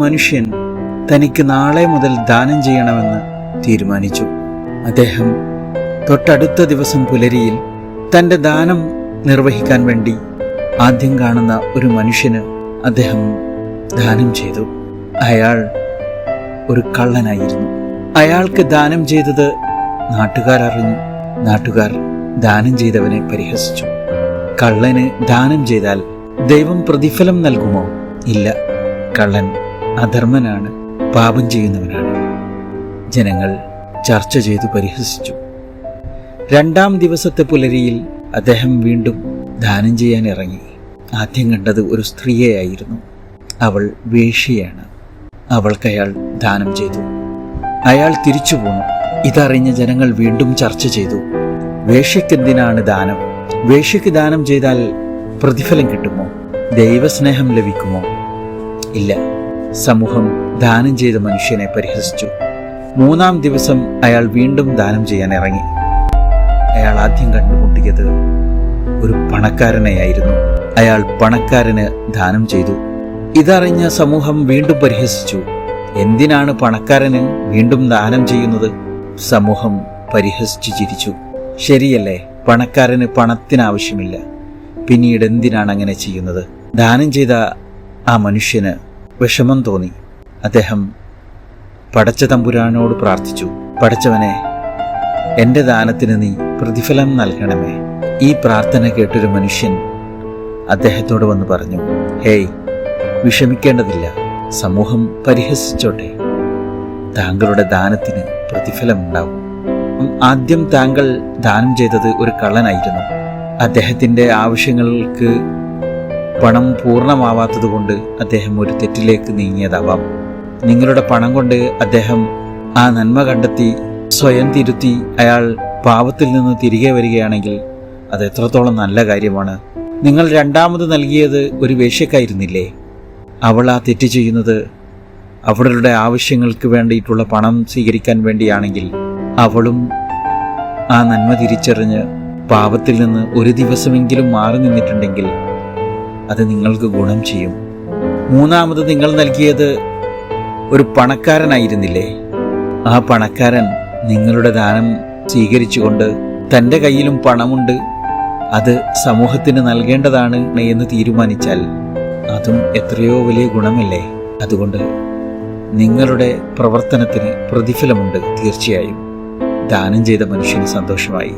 മനുഷ്യൻ തനിക്ക് നാളെ മുതൽ ദാനം ചെയ്യണമെന്ന് തീരുമാനിച്ചു. അദ്ദേഹം തൊട്ടടുത്ത ദിവസം പുലരിയിൽ തൻ്റെ ദാനം നിർവഹിക്കാൻ വേണ്ടി ആദ്യം കാണുന്ന ഒരു മനുഷ്യന് അദ്ദേഹം ദാനം ചെയ്തു. അയാൾ ഒരു കള്ളനായിരുന്നു. അയാൾക്ക് ദാനം ചെയ്തത് നാട്ടുകാരറിഞ്ഞു. നാട്ടുകാർ ദാനം ചെയ്തവനെ പരിഹസിച്ചു. കള്ളന് ദാനം ചെയ്താൽ ദൈവം പ്രതിഫലം നൽകുമോ? ഇല്ല, കള്ളൻ അധർമ്മനാണ്, പാപം ചെയ്യുന്നവനാണ്. ജനങ്ങൾ ചർച്ച ചെയ്തു പരിഹസിച്ചു. രണ്ടാം ദിവസത്തെ പുലരിയിൽ അദ്ദേഹം വീണ്ടും ദാനം ചെയ്യാൻ ഇറങ്ങി. ആദ്യം കണ്ടത് ഒരു സ്ത്രീയെയായിരുന്നു. അവൾ വേശ്യയാണ്. അവൾക്കയാൾ ദാനം ചെയ്തു. അയാൾ തിരിച്ചു പോന്നു. ഇതറിഞ്ഞ ജനങ്ങൾ വീണ്ടും ചർച്ച ചെയ്തു. വേശ്യക്കെന്തിനാണ് ദാനം? വേശ്യക്ക് ദാനം ചെയ്താൽ പ്രതിഫലം കിട്ടുമോ? ദൈവസ്നേഹം ലഭിക്കുമോ? ഇല്ല. സമൂഹം ദാനം ചെയ്ത മനുഷ്യനെ പരിഹസിച്ചു. മൂന്നാം ദിവസം അയാൾ വീണ്ടും ദാനം ചെയ്യാൻ ഇറങ്ങി. അയാൾ ആദ്യം കണ്ടുമുട്ടിയത് ഒരു പണക്കാരനെയായിരുന്നു. അയാൾ പണക്കാരന് ദാനം ചെയ്തു. ഇതറിഞ്ഞ സമൂഹം വീണ്ടും പരിഹസിച്ചു. എന്തിനാണ് പണക്കാരന് വീണ്ടും ദാനം ചെയ്യുന്നത്? സമൂഹം പരിഹസിച്ചു ചിരിച്ചു. ശരിയല്ലേ, പണക്കാരന് പണത്തിനാവശ്യമില്ല. പിന്നീട് എന്തിനാണ് അങ്ങനെ ചെയ്യുന്നത്? ദാനം ചെയ്ത ആ മനുഷ്യന് വിഷമം തോന്നി. അദ്ദേഹം പടച്ച തമ്പുരാനോട് പ്രാർത്ഥിച്ചു, പടച്ചവനെ, എൻ്റെ ദാനത്തിന് നീ പ്രതിഫലം നൽകണമേ. ഈ പ്രാർത്ഥന കേട്ടൊരു മനുഷ്യൻ അദ്ദേഹത്തോട് വന്ന് പറഞ്ഞു, ഹേയ്, വിഷമിക്കേണ്ടതില്ല, സമൂഹം പരിഹസിച്ചോട്ടെ, താങ്കളുടെ ദാനത്തിന് പ്രതിഫലമുണ്ടാകും. ആദ്യം താങ്കൾ ദാനം ചെയ്തത് ഒരു കള്ളനായിരുന്നു. അദ്ദേഹത്തിൻ്റെ ആവശ്യങ്ങൾക്ക് പണം പൂർണ്ണമാവാത്തതുകൊണ്ട് അദ്ദേഹം ഒരു തെറ്റിലേക്ക് നീങ്ങിയതാവാം. നിങ്ങളുടെ പണം കൊണ്ട് അദ്ദേഹം ആ നന്മ കണ്ടെത്തി സ്വയം തിരുത്തി അയാൾ പാപത്തിൽ നിന്ന് തിരികെ വരികയാണെങ്കിൽ അത് എത്രത്തോളം നല്ല കാര്യമാണ്. നിങ്ങൾ രണ്ടാമത് നൽകിയത് ഒരു വേശ്യക്കായിരുന്നില്ലേ? അവൾ ആ തെറ്റ് ചെയ്യുന്നത് അവളുടെ ആവശ്യങ്ങൾക്ക് വേണ്ടിയിട്ടുള്ള പണം സ്വീകരിക്കാൻ വേണ്ടിയാണെങ്കിൽ അവളും ആ നന്മ തിരിച്ചറിഞ്ഞ് പാപത്തിൽ നിന്ന് ഒരു ദിവസമെങ്കിലും മാറി നിന്നിട്ടുണ്ടെങ്കിൽ അത് നിങ്ങൾക്ക് ഗുണം ചെയ്യും. മൂന്നാമത് നിങ്ങൾ നൽകിയത് ഒരു പണക്കാരനായിരുന്നില്ലേ? ആ പണക്കാരൻ നിങ്ങളുടെ ദാനം സ്വീകരിച്ചുകൊണ്ട് തൻ്റെ കയ്യിലും പണമുണ്ട്, അത് സമൂഹത്തിന് നൽകേണ്ടതാണ് എന്ന് തീരുമാനിച്ചാൽ അതും എത്രയോ വലിയ ഗുണമല്ലേ? അതുകൊണ്ട് നിങ്ങളുടെ പ്രവർത്തനത്തിന് പ്രതിഫലമുണ്ട്. തീർച്ചയായും ദാനം ചെയ്ത മനുഷ്യന് സന്തോഷമായി.